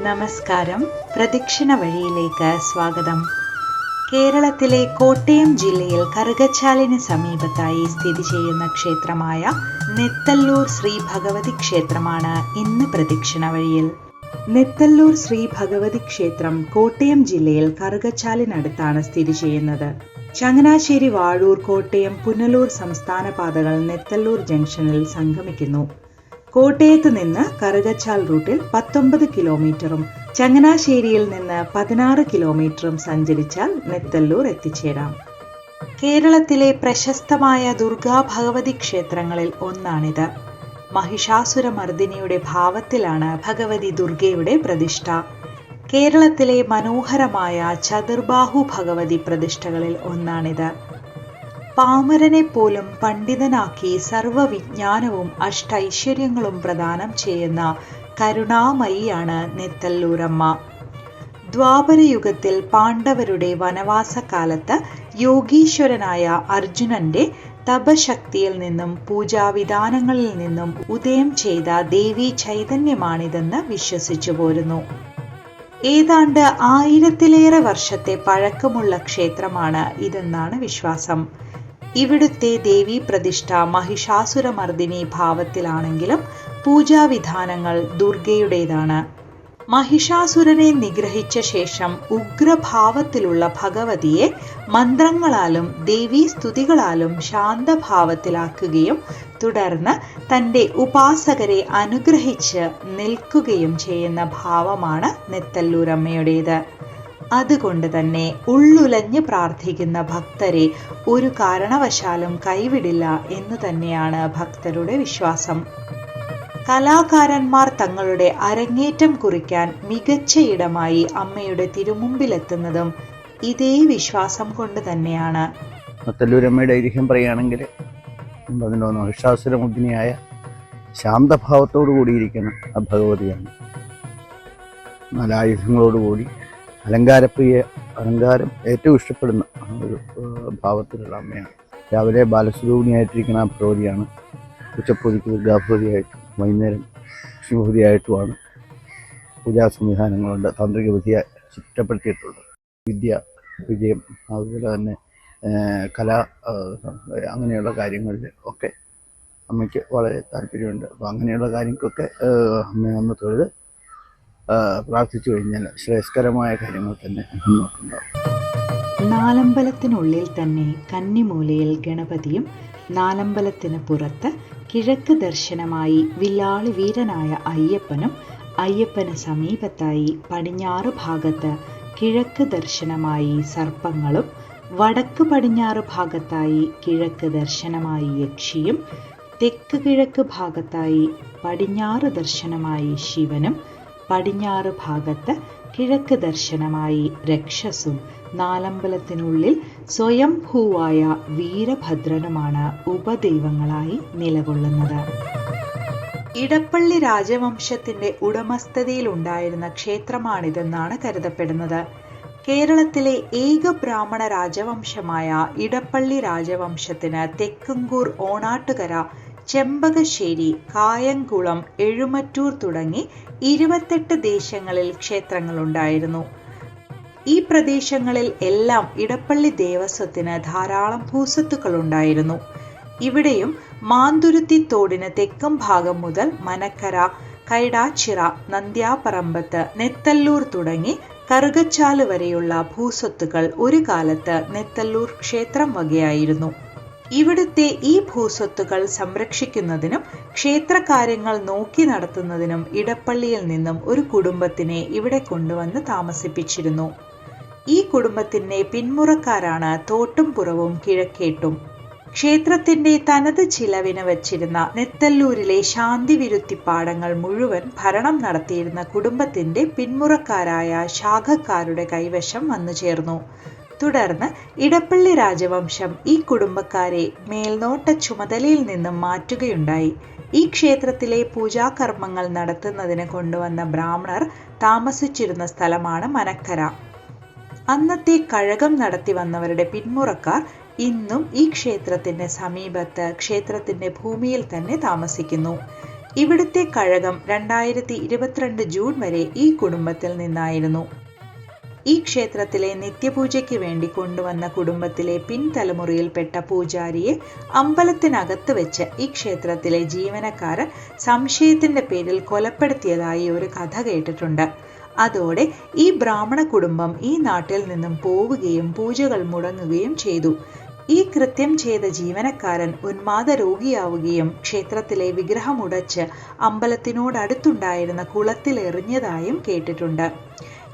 നമസ്കാരം. പ്രദക്ഷിണ വഴിയിലേക്ക് സ്വാഗതം. കേരളത്തിലെ കോട്ടയം ജില്ലയിൽ കറുകച്ചാലിന് സമീപത്തായി സ്ഥിതി ചെയ്യുന്ന ക്ഷേത്രമായ നെത്തല്ലൂർ ശ്രീ ഭഗവതി ക്ഷേത്രമാണ് ഇന്ന് പ്രദക്ഷിണ വഴിയിൽ. നെത്തല്ലൂർ ശ്രീ ഭഗവതി ക്ഷേത്രം കോട്ടയം ജില്ലയിൽ കറുകച്ചാലിനടുത്താണ് സ്ഥിതി ചെയ്യുന്നത്. ചങ്ങനാശ്ശേരി, വാഴൂർ, കോട്ടയം, പുനലൂർ സംസ്ഥാന പാതകൾ നെത്തല്ലൂർ ജംഗ്ഷനിൽ സംഗമിക്കുന്നു. കോട്ടയത്ത് നിന്ന് കറുകച്ചാൽ റൂട്ടിൽ 19 കിലോമീറ്ററും ചങ്ങനാശ്ശേരിയിൽ നിന്ന് 16 കിലോമീറ്ററും സഞ്ചരിച്ചാൽ നെത്തല്ലൂർ എത്തിച്ചേരാം. കേരളത്തിലെ പ്രശസ്തമായ ദുർഗാ ഭഗവതി ക്ഷേത്രങ്ങളിൽ ഒന്നാണിത്. മഹിഷാസുരമർദിനിയുടെ ഭാവത്തിലാണ് ഭഗവതി ദുർഗയുടെ പ്രതിഷ്ഠ. കേരളത്തിലെ മനോഹരമായ ചതുർബാഹു ഭഗവതി പ്രതിഷ്ഠകളിൽ ഒന്നാണിത്. പാമരനെ പോലും പണ്ഡിതനാക്കി സർവവിജ്ഞാനവും അഷ്ടൈശ്വര്യങ്ങളും പ്രദാനം ചെയ്യുന്ന കരുണാമയിയാണ് നെത്തല്ലൂരമ്മ. ദ്വാപരയുഗത്തിൽ പാണ്ഡവരുടെ വനവാസകാലത്ത് യോഗീശ്വരനായ അർജുനന്റെ തപശക്തിയിൽ നിന്നും പൂജാവിധാനങ്ങളിൽ നിന്നും ഉദയം ചെയ്ത ദേവീ ചൈതന്യമാണിതെന്ന് വിശ്വസിച്ചു പോരുന്നു. ഏതാണ്ട് 1000-ലേറെ വർഷത്തെ പഴക്കമുള്ള ക്ഷേത്രമാണ് ഇതെന്നാണ് വിശ്വാസം. ഇവിടുത്തെ ദേവീ പ്രതിഷ്ഠ മഹിഷാസുരമർദിനി ഭാവത്തിലാണെങ്കിലും പൂജാവിധാനങ്ങൾ ദുർഗയുടേതാണ്. മഹിഷാസുരനെ നിഗ്രഹിച്ച ശേഷം ഉഗ്രഭാവത്തിലുള്ള ഭഗവതിയെ മന്ത്രങ്ങളാലും ദേവീ സ്തുതികളാലും ശാന്തഭാവത്തിലാക്കുകയും തുടർന്ന് തൻ്റെ ഉപാസകരെ അനുഗ്രഹിച്ച് നിൽക്കുകയും ചെയ്യുന്ന ഭാവമാണ് നെത്തല്ലൂരമ്മയുടേത്. അതുകൊണ്ട് തന്നെ ഉള്ളുലഞ്ഞ് പ്രാർത്ഥിക്കുന്ന ഭക്തരെ ഒരു കാരണവശാലും കൈവിടില്ല എന്ന് തന്നെയാണ് ഭക്തരുടെ വിശ്വാസം. കലാകാരന്മാർ തങ്ങളുടെ അരങ്ങേറ്റം കുറിക്കാൻ മികച്ച ഇടമായി അമ്മയുടെ തിരുമുമ്പിലെത്തുന്നതും ഇതേ വിശ്വാസം കൊണ്ട് തന്നെയാണ്. നെത്തല്ലൂരമ്മയുടെ ഐതിഹ്യം പറയുകയാണെങ്കിൽ മഹിഷാസുരമുദ്ധിനിയായ ശാന്തഭാവത്തോടു കൂടിയിരിക്കുന്ന ആ ഭഗവതിയാണ്. നല്ല ആയുധങ്ങളോടുകൂടി അലങ്കാരം ഏറ്റവും ഇഷ്ടപ്പെടുന്ന ഒരു ഭാവത്തിലുള്ള അമ്മയാണ്. രാവിലെ ബാലസ്വരൂപിണിയായിട്ടിരിക്കുന്ന ആ ഭഗവതിയാണ്. ഉച്ചപ്പൂതിക്ക് ദുർഗാഭഗവതിയായിട്ടും വൈകുന്നേരം ലക്ഷ്മിഭഗവതിയായിട്ടുമാണ് പൂജാ സംവിധാനങ്ങളുണ്ട്. താന്ത്രിക വിധിയെ ചിട്ടപ്പെടുത്തിയിട്ടുള്ളത്. വിജയം, അതുപോലെ തന്നെ കല, അങ്ങനെയുള്ള കാര്യങ്ങളിൽ ഒക്കെ അമ്മയ്ക്ക് വളരെ താല്പര്യമുണ്ട്. അപ്പോൾ അങ്ങനെയുള്ള കാര്യങ്ങൾക്കൊക്കെ അമ്മയെ ഒന്ന് തൊഴുത് പ്രാർത്ഥിച്ചു കഴിഞ്ഞാൽ ശ്രേയസ്കരമായ കാര്യങ്ങൾ തന്നെ മുന്നോട്ടുണ്ടാകും. നാലമ്പലത്തിനുള്ളിൽ തന്നെ കന്നിമൂലയിൽ ഗണപതിയും നാലമ്പലത്തിന് പുറത്ത് കിഴക്ക് ദർശനമായി വില്ലാളി വീരനായ അയ്യപ്പനും അയ്യപ്പന് സമീപത്തായി പടിഞ്ഞാറ് ഭാഗത്ത് കിഴക്ക് ദർശനമായി സർപ്പങ്ങളും വടക്ക് പടിഞ്ഞാറ് ഭാഗത്തായി കിഴക്ക് ദർശനമായി യക്ഷിയും തെക്ക് കിഴക്ക് ഭാഗത്തായി പടിഞ്ഞാറ് ദർശനമായി ശിവനും പടിഞ്ഞാറ് ഭാഗത്ത് കിഴക്ക് ദർശനമായി രക്ഷസും നാലമ്പലത്തിനുള്ളിൽ സ്വയംഭൂവായ വീരഭദ്രനുമാണ് ഉപദൈവങ്ങളായി നിലകൊള്ളുന്നത്. ഇടപ്പള്ളി രാജവംശത്തിന്റെ ഉടമസ്ഥതയിലുണ്ടായിരുന്ന ക്ഷേത്രമാണിതെന്നാണ് കരുതപ്പെടുന്നത്. കേരളത്തിലെ ഏക ബ്രാഹ്മണ രാജവംശമായ ഇടപ്പള്ളി രാജവംശത്തിന് തെക്കുംകൂർ, ഓണാട്ടുകര, ചെമ്പകശ്ശേരി, കായംകുളം, എഴുമറ്റൂർ തുടങ്ങി 28 ദേശങ്ങളിൽ ക്ഷേത്രങ്ങളുണ്ടായിരുന്നു. ഈ പ്രദേശങ്ങളിൽ എല്ലാം ഇടപ്പള്ളി ദേവസ്വത്തിന് ധാരാളം ഭൂസ്വത്തുക്കളുണ്ടായിരുന്നു. ഇവിടെയും മാന്തുരുത്തി തോടിന് തെക്കും ഭാഗം മുതൽ മനക്കര, കൈടാച്ചിറ, നന്ദ്യാപറമ്പത്ത്, നെത്തല്ലൂർ തുടങ്ങി കറുകച്ചാല് വരെയുള്ള ഭൂസ്വത്തുക്കൾ ഒരു കാലത്ത് നെത്തല്ലൂർ ക്ഷേത്രം വകയായിരുന്നു. ഇവിടുത്തെ ഈ ഭൂസ്വത്തുക്കൾ സംരക്ഷിക്കുന്നതിനും ക്ഷേത്രകാര്യങ്ങൾ നോക്കി നടത്തുന്നതിനും ഇടപ്പള്ളിയിൽ നിന്നും ഒരു കുടുംബത്തിനെ ഇവിടെ കൊണ്ടുവന്ന് താമസിപ്പിച്ചിരുന്നു. ഈ കുടുംബത്തിന്റെ പിന്മുറക്കാരാണ് തോട്ടുംപുറവും കിഴക്കേട്ടും. ക്ഷേത്രത്തിന്റെ തനത് ചിലവിന് വച്ചിരുന്ന നെത്തല്ലൂരിലെ ശാന്തിവിരുത്തിപ്പാടങ്ങൾ മുഴുവൻ ഭരണം നടത്തിയിരുന്ന കുടുംബത്തിന്റെ പിന്മുറക്കാരായ ശാഖക്കാരുടെ കൈവശം വന്നു ചേർന്നു. തുടർന്ന് ഇടപ്പള്ളി രാജവംശം ഈ കുടുംബക്കാരെ മേൽനോട്ട ചുമതലയിൽ നിന്നും മാറ്റുകയുണ്ടായി. ഈ ക്ഷേത്രത്തിലെ പൂജാകർമ്മങ്ങൾ നടത്തുന്നതിന് കൊണ്ടുവന്ന ബ്രാഹ്മണർ താമസിച്ചിരുന്ന സ്ഥലമാണ് മനക്കര. അന്നത്തെ കഴകം നടത്തി വന്നവരുടെ പിന്മുറക്കാർ ഇന്നും ഈ ക്ഷേത്രത്തിന്റെ സമീപത്ത് ക്ഷേത്രത്തിന്റെ ഭൂമിയിൽ തന്നെ താമസിക്കുന്നു. ഇവിടുത്തെ കഴകം 2022 ജൂൺ വരെ ഈ കുടുംബത്തിൽ നിന്നായിരുന്നു. ഈ ക്ഷേത്രത്തിലെ നിത്യപൂജയ്ക്ക് വേണ്ടി കൊണ്ടുവന്ന കുടുംബത്തിലെ പിൻതലമുറയിൽപ്പെട്ട പൂജാരിയെ അമ്പലത്തിനകത്ത് വെച്ച് ഈ ക്ഷേത്രത്തിലെ ജീവനക്കാരൻ സംശയത്തിന്റെ പേരിൽ കൊലപ്പെടുത്തിയതായി ഒരു കഥ കേട്ടിട്ടുണ്ട്. അതോടെ ഈ ബ്രാഹ്മണ കുടുംബം ഈ നാട്ടിൽ നിന്നും പോവുകയും പൂജകൾ മുടങ്ങുകയും ചെയ്തു. ഈ കൃത്യം ചെയ്ത ജീവനക്കാരൻ ഉന്മാദ രോഗിയാവുകയും ക്ഷേത്രത്തിലെ വിഗ്രഹം ഉടച്ച് അമ്പലത്തിനോടടുത്തുണ്ടായിരുന്ന കുളത്തിൽ എറിഞ്ഞതായും കേട്ടിട്ടുണ്ട്.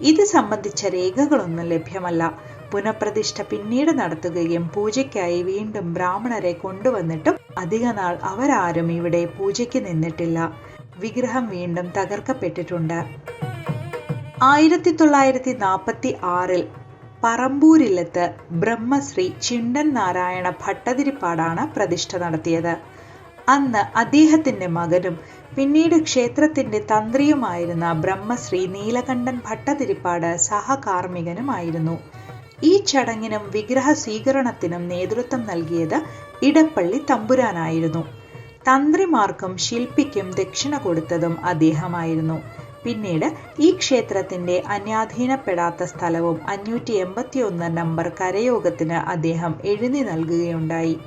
ഇത് സംബന്ധിച്ച രേഖകളൊന്നും ലഭ്യമല്ല. പുനഃപ്രതിഷ്ഠ പിന്നീട് നടത്തുകയും പൂജയ്ക്കായി വീണ്ടും ബ്രാഹ്മണരെ കൊണ്ടുവന്നിട്ടും അധികനാൾ അവരാരും ഇവിടെ പൂജയ്ക്ക് നിന്നിട്ടില്ല. വിഗ്രഹം വീണ്ടും തകർക്കപ്പെട്ടിട്ടുണ്ട്. 1946 പറമ്പൂരില്ലത്ത് ബ്രഹ്മശ്രീ ചിണ്ടൻ നാരായണ ഭട്ടതിരിപ്പാടാണ് പ്രതിഷ്ഠ നടത്തിയത്. അന്ന് അദ്ദേഹത്തിന്റെ മകനും പിന്നീട് ക്ഷേത്രത്തിന്റെ തന്ത്രിയുമായിരുന്ന ബ്രഹ്മശ്രീ നീലകണ്ഠൻ ഭട്ടതിരിപ്പാട് സഹകാർമ്മികനുമായിരുന്നു. ഈ ചടങ്ങിനും വിഗ്രഹ സ്വീകരണത്തിനും നേതൃത്വം നൽകിയത് ഇടപ്പള്ളി തമ്പുരാനായിരുന്നു. തന്ത്രിമാർക്കും ശില്പിക്കും ദക്ഷിണ കൊടുത്തതും അദ്ദേഹമായിരുന്നു. പിന്നീട് ഈ ക്ഷേത്രത്തിന്റെ അന്യാധീനപ്പെടാത്ത സ്ഥലവും 581 നമ്പർ കരയോഗത്തിന് അദ്ദേഹം എഴുതി നൽകുകയുണ്ടായി.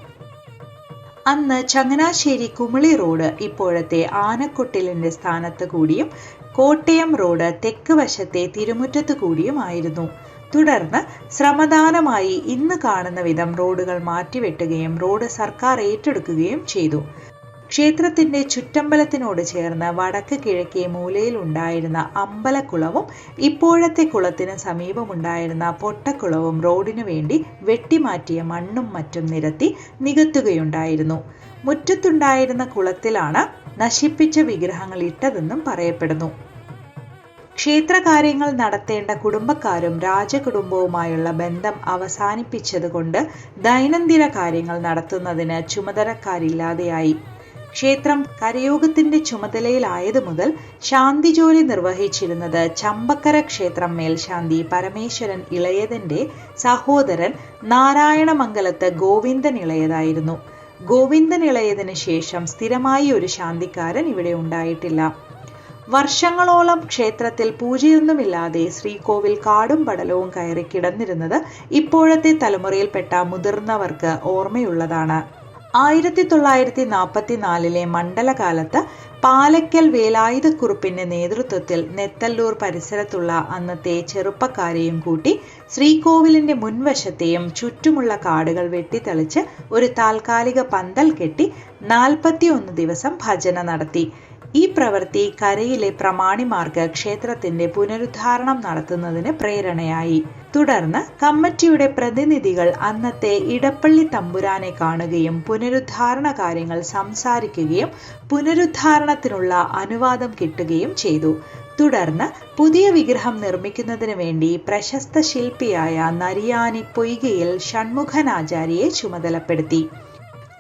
അന്ന് ചങ്ങനാശ്ശേരി കുമിളി റോഡ് ഇപ്പോഴത്തെ ആനക്കൊട്ടിലിന്റെ സ്ഥാനത്ത് കൂടിയും കോട്ടയം റോഡ് തെക്ക് വശത്തെ തിരുമുറ്റത്ത് കൂടിയുമായിരുന്നു. തുടർന്ന് ശ്രമദാനമായി ഇന്ന് കാണുന്ന വിധം റോഡുകൾ മാറ്റിവെട്ടുകയും റോഡ് സർക്കാർ ഏറ്റെടുക്കുകയും ചെയ്തു. ക്ഷേത്രത്തിന്റെ ചുറ്റമ്പലത്തിനോട് ചേർന്ന് വടക്ക് കിഴക്കേ മൂലയിൽ ഉണ്ടായിരുന്ന അമ്പലക്കുളവും ഇപ്പോഴത്തെ കുളത്തിന് സമീപമുണ്ടായിരുന്ന പൊട്ടക്കുളവും റോഡിനു വേണ്ടി വെട്ടിമാറ്റിയ മണ്ണും മറ്റും നിരത്തി നികത്തുകയുണ്ടായിരുന്നു. മുറ്റത്തുണ്ടായിരുന്ന കുളത്തിലാണ് നശിപ്പിച്ച വിഗ്രഹങ്ങൾ ഇട്ടതെന്നും പറയപ്പെടുന്നു. ക്ഷേത്രകാര്യങ്ങൾ നടത്തേണ്ട കുടുംബക്കാരും രാജകുടുംബവുമായുള്ള ബന്ധം അവസാനിപ്പിച്ചതുകൊണ്ട് ദൈനംദിന കാര്യങ്ങൾ നടത്തുന്നതിന് ചുമതലക്കാരില്ലാതെയായി. ക്ഷേത്രം കരയോഗത്തിന്റെ ചുമതലയിലായതു മുതൽ ശാന്തി ജോലി നിർവഹിച്ചിരുന്നത് ചമ്പക്കര ക്ഷേത്രം മേൽശാന്തി പരമേശ്വരൻ ഇളയതിന്റെ സഹോദരൻ നാരായണമംഗലത്ത് ഗോവിന്ദൻ ഇളയതായിരുന്നു. ഗോവിന്ദൻ ഇളയതിനു ശേഷം സ്ഥിരമായി ഒരു ശാന്തിക്കാരൻ ഇവിടെ ഉണ്ടായിട്ടില്ല. വർഷങ്ങളോളം ക്ഷേത്രത്തിൽ പൂജയൊന്നുമില്ലാതെ ശ്രീകോവിൽ കാടും പടലവും കയറി കിടന്നിരുന്നത് ഇപ്പോഴത്തെ തലമുറയിൽപ്പെട്ട മുതിർന്നവർക്ക് ഓർമ്മയുള്ളതാണ്. 1944 മണ്ഡലകാലത്ത് പാലക്കൽ വേലായുധക്കുറുപ്പിന്റെ നേതൃത്വത്തിൽ നെത്തല്ലൂർ പരിസരത്തുള്ള അന്നത്തെ ചെറുപ്പക്കാരെയും കൂട്ടി ശ്രീകോവിലിന്റെ മുൻവശത്തെയും ചുറ്റുമുള്ള കാടുകൾ വെട്ടിത്തെളിച്ച് ഒരു താൽക്കാലിക പന്തൽ കെട്ടി 41 ദിവസം ഭജന നടത്തി. ഈ പ്രവൃത്തി കരയിലെ പ്രമാണിമാർക്ക് ക്ഷേത്രത്തിന്റെ പുനരുദ്ധാരണം നടത്തുന്നതിന് പ്രേരണയായി. തുടർന്ന് കമ്മിറ്റിയുടെ പ്രതിനിധികൾ അന്നത്തെ ഇടപ്പള്ളി തമ്പുരാനെ കാണുകയും പുനരുദ്ധാരണ കാര്യങ്ങൾ സംസാരിക്കുകയും പുനരുദ്ധാരണത്തിനുള്ള അനുവാദം കിട്ടുകയും ചെയ്തു. തുടർന്ന് പുതിയ വിഗ്രഹം നിർമ്മിക്കുന്നതിന് വേണ്ടി പ്രശസ്ത ശില്പിയായ നരിയാനി പൊയ്കയിൽ ഷൺമുഖനാചാര്യയെ ചുമതലപ്പെടുത്തി.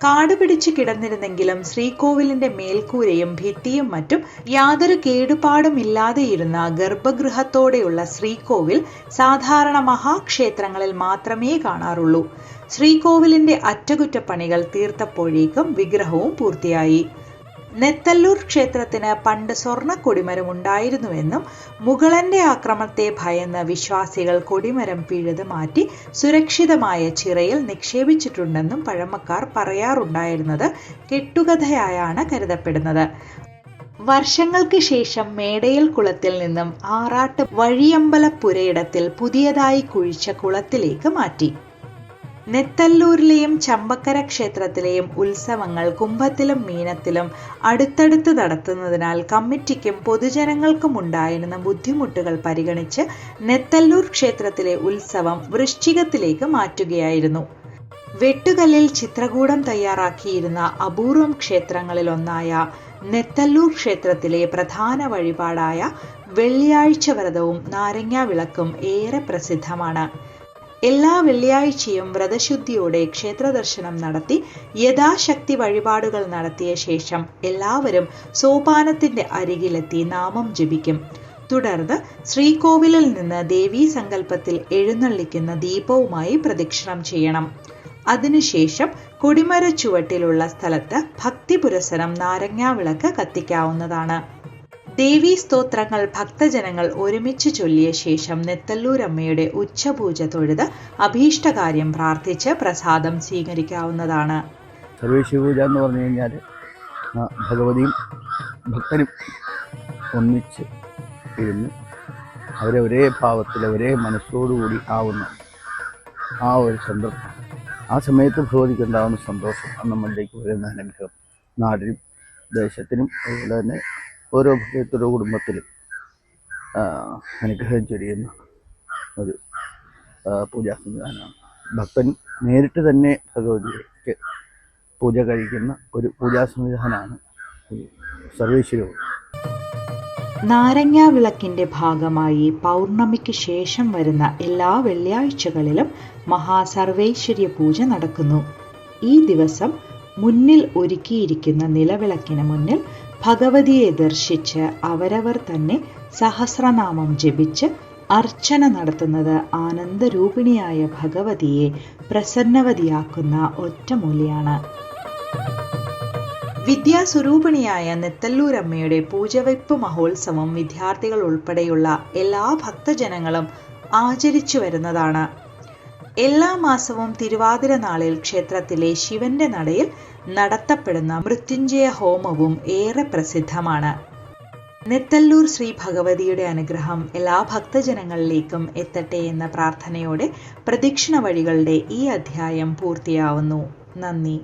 കാടുപിടിച്ചു കിടന്നിരുന്നെങ്കിലും ശ്രീകോവിലിന്റെ മേൽക്കൂരയും ഭിത്തിയും മറ്റും യാതൊരു കേടുപാടുമില്ലാതെയിരുന്ന ഗർഭഗൃഹത്തോടെയുള്ള ശ്രീകോവിൽ സാധാരണ മഹാക്ഷേത്രങ്ങളിൽ മാത്രമേ കാണാറുള്ളൂ. ശ്രീകോവിലിന്റെ അറ്റകുറ്റപ്പണികൾ തീർത്തപ്പോഴേക്കും വിഗ്രഹവും പൂർത്തിയായി. നെത്തല്ലൂർ ക്ഷേത്രത്തിന് പണ്ട് സ്വർണ്ണ കൊടിമരം ഉണ്ടായിരുന്നുവെന്നും മുഗളന്റെ ആക്രമണത്തെ ഭയന്ന് വിശ്വാസികൾ കൊടിമരം പിഴുത് മാറ്റി സുരക്ഷിതമായ ചിറയിൽ നിക്ഷേപിച്ചിട്ടുണ്ടെന്നും പഴമക്കാർ പറയാറുണ്ടായിരുന്നത് കെട്ടുകഥയായാണ് കരുതപ്പെടുന്നത്. വർഷങ്ങൾക്ക് ശേഷം മേടയിൽ കുളത്തിൽ നിന്നും ആറാട്ട് വഴിയമ്പലപ്പുരയിടത്തിൽ പുതിയതായി കുഴിച്ച കുളത്തിലേക്ക് മാറ്റി. നെത്തല്ലൂരിലെയും ചമ്പക്കര ക്ഷേത്രത്തിലെയും ഉത്സവങ്ങൾ കുംഭത്തിലും മീനത്തിലും അടുത്തടുത്ത് നടത്തുന്നതിനാൽ കമ്മിറ്റിക്കും പൊതുജനങ്ങൾക്കും ഉണ്ടായിരുന്ന ബുദ്ധിമുട്ടുകൾ പരിഗണിച്ച് നെത്തല്ലൂർ ക്ഷേത്രത്തിലെ ഉത്സവം വൃശ്ചികത്തിലേക്ക് മാറ്റുകയായിരുന്നു. വെട്ടുകല്ലിൽ ചിത്രകൂടം തയ്യാറാക്കിയിരുന്ന അപൂർവം ക്ഷേത്രങ്ങളിലൊന്നായ നെത്തല്ലൂർ ക്ഷേത്രത്തിലെ പ്രധാന വഴിപാടായ വെള്ളിയാഴ്ച വ്രതവും നാരങ്ങാ വിളക്കും ഏറെ പ്രസിദ്ധമാണ്. എല്ലാ വെള്ളിയാഴ്ചയും വ്രതശുദ്ധിയോടെ ക്ഷേത്രദർശനം നടത്തി യഥാശക്തി വഴിപാടുകൾ നടത്തിയ ശേഷം എല്ലാവരും സോപാനത്തിന്റെ അരികിലെത്തി നാമം ജപിക്കും. തുടർന്ന് ശ്രീകോവിലിൽ നിന്ന് ദേവീ സങ്കല്പത്തിൽ എഴുന്നള്ളിക്കുന്ന ദീപവുമായി പ്രദക്ഷിണം ചെയ്യണം. അതിനുശേഷം കൊടിമര ചുവട്ടിലുള്ള സ്ഥലത്ത് ഭക്തി പുരസരം നാരങ്ങാവിളക്ക് കത്തിക്കാവുന്നതാണ്. ദേവീ സ്തോത്രങ്ങൾ ഭക്തജനങ്ങൾ ഒരുമിച്ച് ചൊല്ലിയ ശേഷം നെത്തല്ലൂരമ്മയുടെ ഉച്ചപൂജ തൊഴുത് അഭീഷ്ടകാര്യം പ്രാർത്ഥിച്ച് പ്രസാദം സ്വീകരിക്കാവുന്നതാണ്. സർവേശ്വരപൂജ എന്ന് പറഞ്ഞു കഴിഞ്ഞാൽ ഭഗവതിയും ഭക്തനും ഒന്നിച്ച് ഇരുന്ന് അവരെ ഒരേ ഭാവത്തിൽ ഒരേ മനസ്സോടുകൂടി ആവുന്ന ആ ഒരു സന്ദർഭം, ആ സമയത്ത് ഭഗവതിക്ക് ഉണ്ടാകുന്ന സന്തോഷം, അത് നമ്മളിലേക്ക് വരുന്ന അനുഗ്രഹം നാടിനും ദേശത്തിനും അതുപോലെ തന്നെ ഓരോ ഭക്തരുടെ കുടുംബത്തിലും അനുഗ്രഹം ചൊരിയുന്ന ഒരു പൂജാ സംവിധാനമാണ്. ഭക്തൻ നേരിട്ട് തന്നെ ഭഗവതിക്ക് പൂജ കഴിക്കുന്ന ഒരു പൂജാ സംവിധാനമാണ് സർവേശ്വരവും. നാരങ്ങാവിളക്കിന്റെ ഭാഗമായി പൗർണമിക്ക് ശേഷം വരുന്ന എല്ലാ വെള്ളിയാഴ്ചകളിലും മഹാസർവേശ്വര്യ പൂജ നടക്കുന്നു. ഈ ദിവസം മുന്നിൽ ഒരുക്കിയിരിക്കുന്ന നിലവിളക്കിന് മുന്നിൽ ഭഗവതിയെ ദർശിച്ച് അവരവർ തന്നെ സഹസ്രനാമം ജപിച്ച് അർച്ചന നടത്തുന്നത് ആനന്ദരൂപിണിയായ ഭഗവതിയെ പ്രസന്നവതിയാക്കുന്ന ഒറ്റമൂലിയാണ്. വിദ്യാസ്വരൂപിണിയായ നെത്തല്ലൂരമ്മയുടെ പൂജവയ്പ് മഹോത്സവം വിദ്യാർത്ഥികൾ ഉൾപ്പെടെയുള്ള എല്ലാ ഭക്തജനങ്ങളും ആചരിച്ചു വരുന്നതാണ്. എല്ലാ മാസവും തിരുവാതിര നാളിൽ ക്ഷേത്രത്തിലെ ശിവന്റെ നടയിൽ നടത്തപ്പെടുന്ന മൃത്യുഞ്ജയ ഹോമവും ഏറെ പ്രസിദ്ധമാണ്. നെത്തല്ലൂർ ശ്രീ ഭഗവതിയുടെ അനുഗ്രഹം എല്ലാ ഭക്തജനങ്ങളിലേക്കും എത്തട്ടെ എന്ന പ്രാർത്ഥനയോടെ പ്രദക്ഷിണ വഴികളുടെ ഈ അധ്യായം പൂർത്തിയാവുന്നു. നന്ദി.